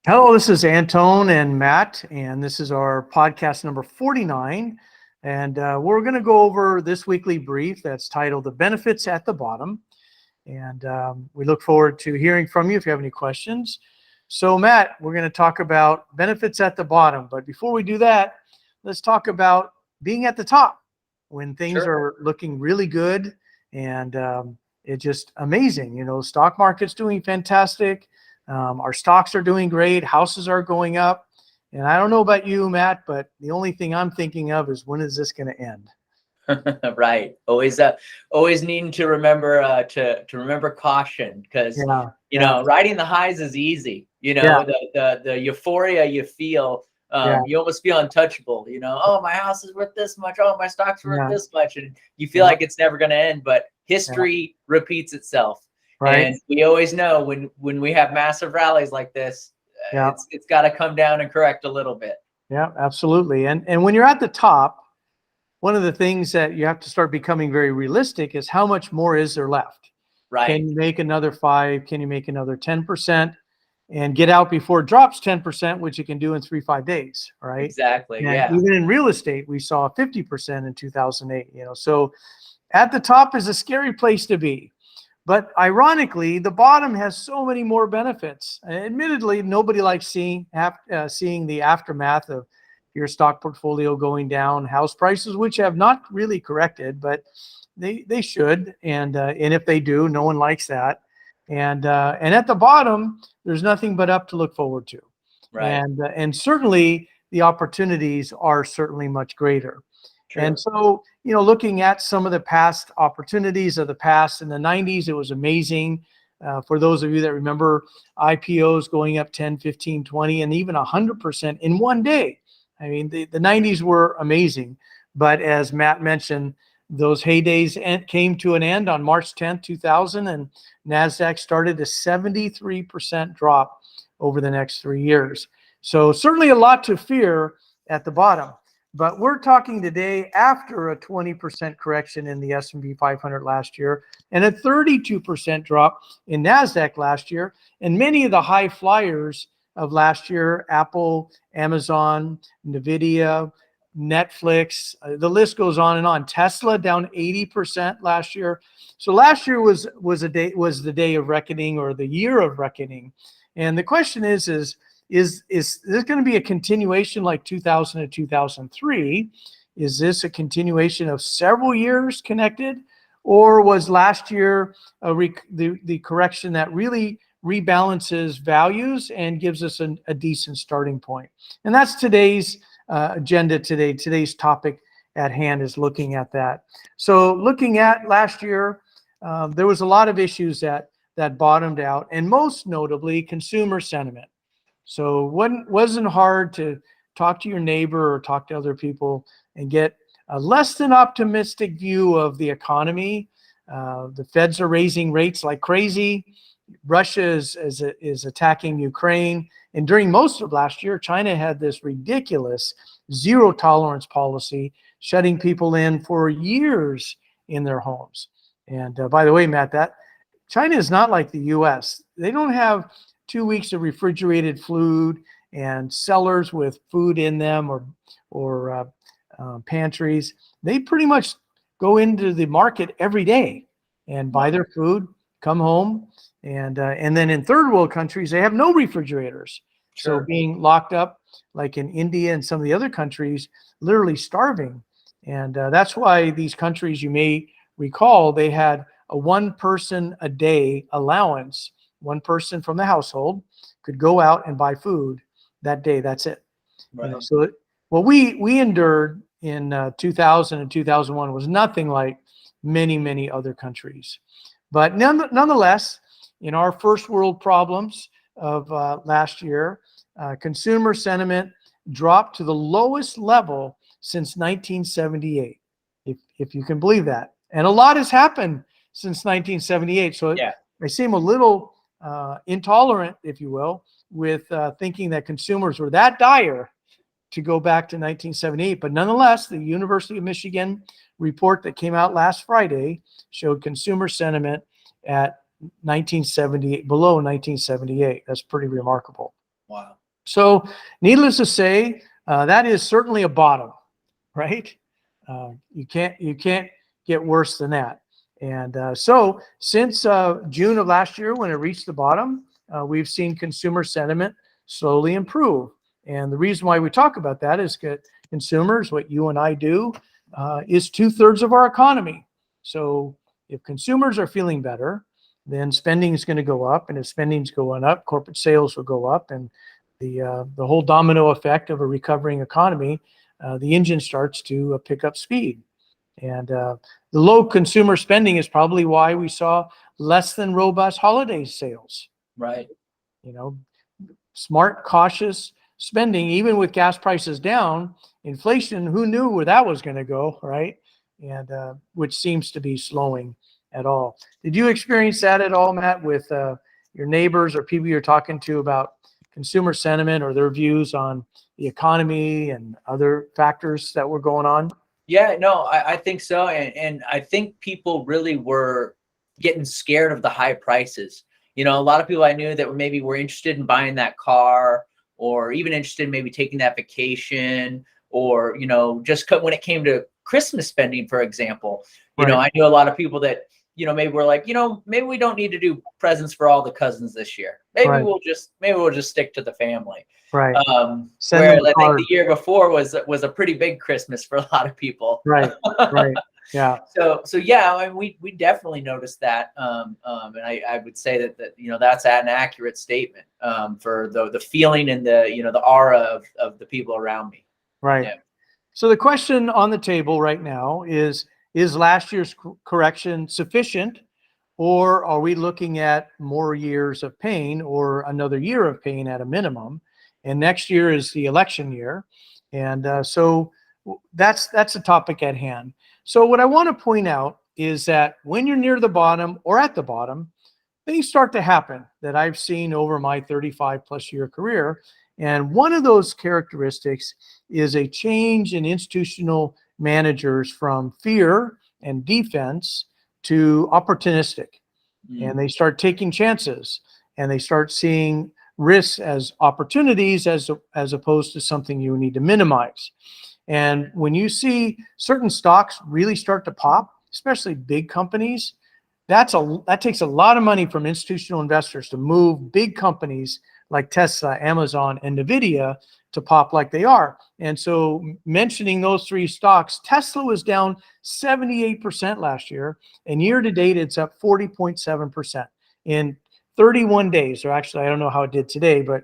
Hello, this is Anton and Matt, and this is our podcast number 49. And we're going to go over this weekly brief that's titled The Benefits at the Bottom. And we look forward to hearing from you if you have any questions. So, Matt, we're going to talk about benefits at the bottom. But before we do that, let's talk about being at the top when things Sure. are looking really good and it's just amazing. Stock market's doing fantastic. Our stocks are doing great. Houses are going up. And I don't know about you, Matt, but the only thing I'm thinking of is when is this going to end? Right. Always needing to remember to remember caution because Yeah, riding the highs is easy. yeah, The euphoria you feel, yeah, you almost feel untouchable. Oh, my house is worth this much. Oh, my stock's worth yeah, this much, and you feel yeah, like it's never going to end. But yeah. history repeats itself, Right. and we always know when we have massive rallies like this, Yeah, it's got to come down and correct a little bit. yeah, absolutely. And when you're at the top, one of the things that you have to start becoming very realistic is how much more is there left? Right. Can you make another 5? Can you make another 10% and get out before it drops 10%, which you can do in 3-5 days, right? Exactly. And Yeah. even in real estate, we saw 50% in 2008, So at the top is a scary place to be. But ironically, the bottom has so many more benefits. Admittedly, nobody likes seeing the aftermath of your stock portfolio going down, house prices, which have not really corrected, but they should. And if they do, no one likes that. And at the bottom, there's nothing but up to look forward to. Right. And certainly the opportunities are certainly much greater. And True. so, looking at some of the past opportunities of the past in the 90s, it was amazing. For those of you that remember IPOs going up 10, 15, 20, and even 100% in one day. I mean, the 90s were amazing. But as Matt mentioned, those heydays came to an end on March 10th, 2000, and NASDAQ started a 73% drop over the next 3 years. So certainly a lot to fear at the bottom. But we're talking today after a 20% correction in the S&P 500 last year and a 32% drop in NASDAQ last year. And many of the high flyers of last year, Apple, Amazon, NVIDIA, Netflix, the list goes on and on. Tesla down 80% last year. So last year was the day of reckoning, or the year of reckoning. And the question is this going to be a continuation like 2000 to 2003? Is this a continuation of several years connected? Or was last year the correction that really rebalances values and gives us a decent starting point? And that's today's agenda today. Today's topic at hand is looking at that. So looking at last year, there was a lot of issues that bottomed out, and most notably consumer sentiment. So it wasn't hard to talk to your neighbor or talk to other people and get a less than optimistic view of the economy. The feds are raising rates like crazy. Russia is attacking Ukraine. And during most of last year, China had this ridiculous zero tolerance policy, shutting people in for years in their homes. And by the way, Matt, that China is not like the U.S. They don't have 2 weeks of refrigerated food and cellars with food in them, or pantries. They pretty much go into the market every day and buy their food, come home, and then in third world countries they have no refrigerators. So Sure. being locked up, like in India and some of the other countries, literally starving. And that's why these countries, you may recall, they had a 1 person a day allowance. 1 person from the household could go out and buy food that day. That's it. Right. So what we endured in 2000 and 2001 was nothing like many other countries. But nonetheless, in our first world problems of last year, consumer sentiment dropped to the lowest level since 1978, if you can believe that. And a lot has happened since 1978. So Yeah. I seem a little intolerant, if you will, with thinking that consumers were that dire to go back to 1978. But nonetheless, the University of Michigan report that came out last Friday showed consumer sentiment at 1978, below 1978. That's pretty remarkable. Wow. So needless to say, that is certainly a bottom, right? You can't get worse than that. And so since June of last year, when it reached the bottom, we've seen consumer sentiment slowly improve. And the reason why we talk about that is that consumers, what you and I do, is 2/3 of our economy. So if consumers are feeling better, then spending is going to go up, and if spending is going up, corporate sales will go up, and the whole domino effect of a recovering economy, the engine starts to pick up speed. And the low consumer spending is probably why we saw less than robust holiday sales. Right. You know, smart, cautious spending, even with gas prices down, inflation, who knew where that was going to go, right? And which seems to be slowing at all. Did you experience that at all, Matt, with your neighbors or people you're talking to about consumer sentiment or their views on the economy and other factors that were going on? Yeah, no, I think so. And I think people really were getting scared of the high prices. You know, a lot of people I knew that maybe were interested in buying that car, or even interested in maybe taking that vacation, or, you know, just when it came to Christmas spending, for example, you know, Right. I knew a lot of people that, you know, maybe we're like, you know, maybe we don't need to do presents for all the cousins this year. Right. Maybe we'll just stick to the family. Right. Send them Whereas a I think card. the year before was a pretty big Christmas for a lot of people. Right. Right. Yeah. So yeah, I mean, we definitely noticed that, and I would say that you know, that's an accurate statement, for the feeling and the, you know, the aura of the people around me. Right. Yeah. So the question on the table right now is last year's correction sufficient, or are we looking at more years of pain or another year of pain at a minimum? And next year is the election year. And so that's the topic at hand. So what I want to point out is that when you're near the bottom or at the bottom, things start to happen that I've seen over my 35 plus year career. And one of those characteristics is a change in institutional managers from fear and defense to opportunistic. And they start taking chances, and they start seeing risks as opportunities as opposed to something you need to minimize. And when you see certain stocks really start to pop, especially big companies, that takes a lot of money from institutional investors to move big companies like Tesla, Amazon, and Nvidia to pop like they are. And so mentioning those three stocks, Tesla was down 78% last year, and year to date it's up 40.7% in 31 days. Or actually, I don't know how it did today, but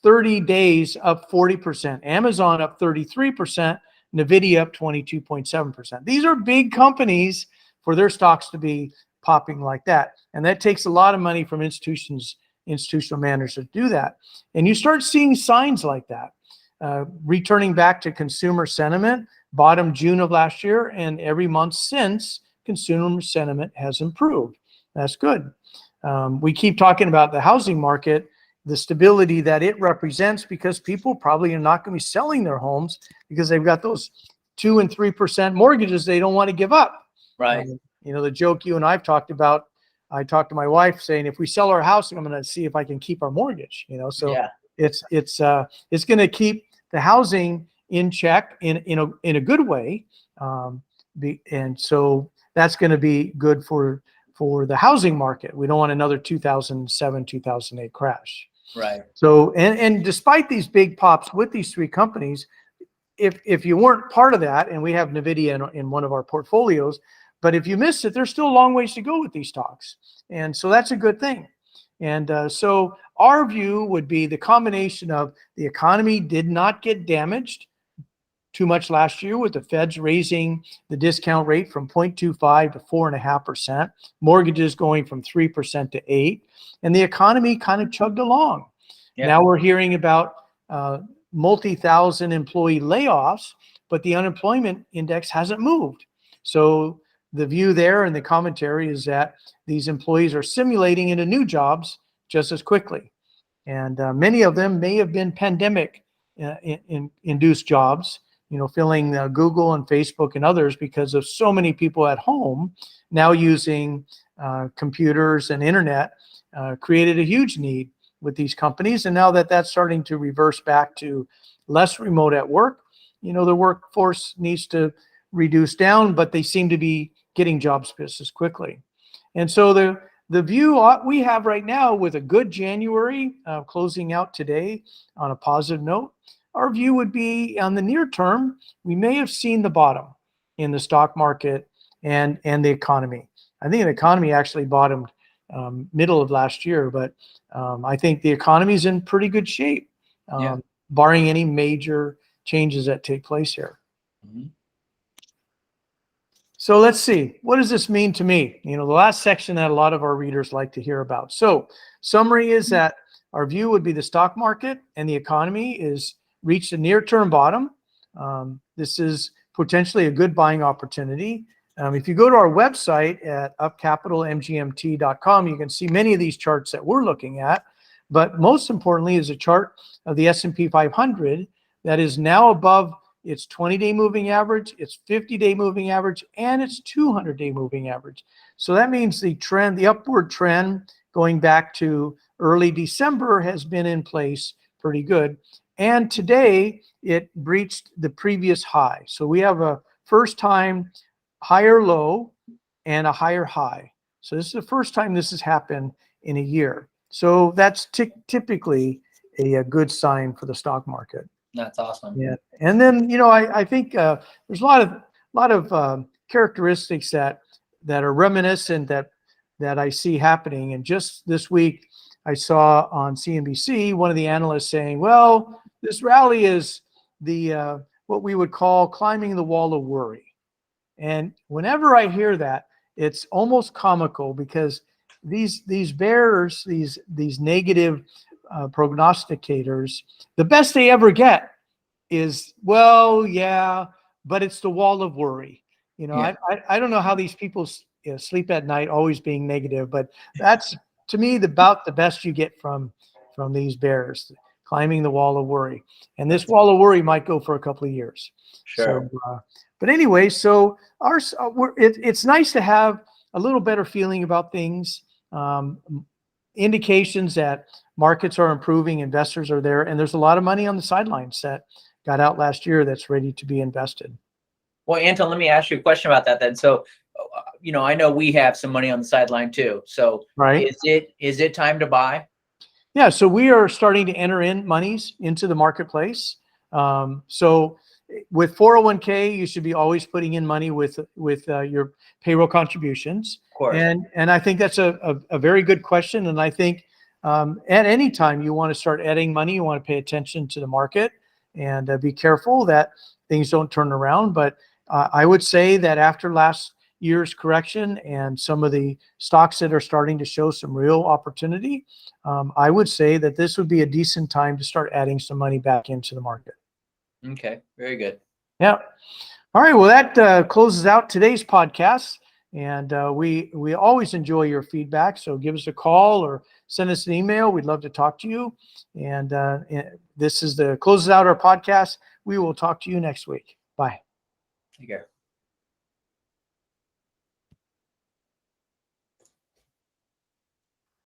30 days up 40%. Amazon up 33%, Nvidia up 22.7%. These are big companies for their stocks to be popping like that. And that takes a lot of money from institutional managers to do that. And you start seeing signs like that. Returning back to consumer sentiment, bottom June of last year, and every month since, consumer sentiment has improved. That's good. We keep talking about the housing market, the stability that it represents, because people probably are not going to be selling their homes because they've got those 2% and 3% mortgages they don't want to give up. Right. You know, the joke you and I've talked about, I talked to my wife saying, if we sell our house, I'm going to see if I can keep our mortgage, you know, so Yeah. it's going to keep the housing in check in a good way. And so that's going to be good for the housing market. We don't want another 2007, 2008 crash. Right. So, and despite these big pops with these three companies, if you weren't part of that, and we have Nvidia in one of our portfolios, but if you missed it, there's still a long ways to go with these stocks. And so that's a good thing. And so our view would be the combination of the economy did not get damaged too much last year with the Feds raising the discount rate from 0.25 to 4.5%, mortgages going from 3% to 8%, and the economy kind of chugged along. Yeah. Now we're hearing about multi-thousand employee layoffs, but the unemployment index hasn't moved. So the view there and the commentary is that these employees are simulating into new jobs just as quickly. And many of them may have been pandemic induced jobs, you know, filling Google and Facebook and others, because of so many people at home now using computers and internet created a huge need with these companies. And now that that's starting to reverse back to less remote at work, the workforce needs to reduce down, but they seem to be getting jobs just as quickly. And so the view we have right now, with a good January closing out today on a positive note, our view would be on the near term, we may have seen the bottom in the stock market and the economy. I think the economy actually bottomed middle of last year, but I think the economy is in pretty good shape, barring any major changes that take place here. Mm-hmm. So let's see, what does this mean to me? The last section that a lot of our readers like to hear about. So summary is that our view would be the stock market and the economy is reached a near-term bottom. This is potentially a good buying opportunity. If you go to our website at upcapitalmgmt.com, you can see many of these charts that we're looking at. But most importantly is a chart of the S&P 500 that is now above its 20-day moving average, its 50-day moving average, and its 200-day moving average. So that means the upward trend going back to early December has been in place pretty good. And today it breached the previous high. So we have a first time higher low and a higher high. So this is the first time this has happened in a year. So that's typically a good sign for the stock market. That's awesome. Yeah, and then I think there's a lot of characteristics that are reminiscent that I see happening. And just this week, I saw on CNBC one of the analysts saying, "Well, this rally is the what we would call climbing the wall of worry." And whenever I hear that, it's almost comical, because these bears, these negative prognosticators, the best they ever get is, well, yeah, but it's the wall of worry. I don't know how these people sleep at night always being negative, but that's, to me, about the best you get from these bears, climbing the wall of worry. And this wall of worry might go for a couple of years. Sure. So, but anyway, so it's nice to have a little better feeling about things, indications that markets are improving, investors are there, and there's a lot of money on the sidelines that got out last year that's ready to be invested. Well, Anton, let me ask you a question about that then. So, I know we have some money on the sideline too. So right. Is it time to buy? Yeah, so we are starting to enter in monies into the marketplace. So with 401k, you should be always putting in money with your payroll contributions. Of course. And I think that's a very good question. And I think at any time you want to start adding money, you want to pay attention to the market and be careful that things don't turn around. But I would say that after last year's correction and some of the stocks that are starting to show some real opportunity, I would say that this would be a decent time to start adding some money back into the market. Okay, very good. Yeah. All right. Well, that closes out today's podcast. And we always enjoy your feedback. So give us a call or send us an email. We'd love to talk to you. And this closes out our podcast. We will talk to you next week. Bye. Take care.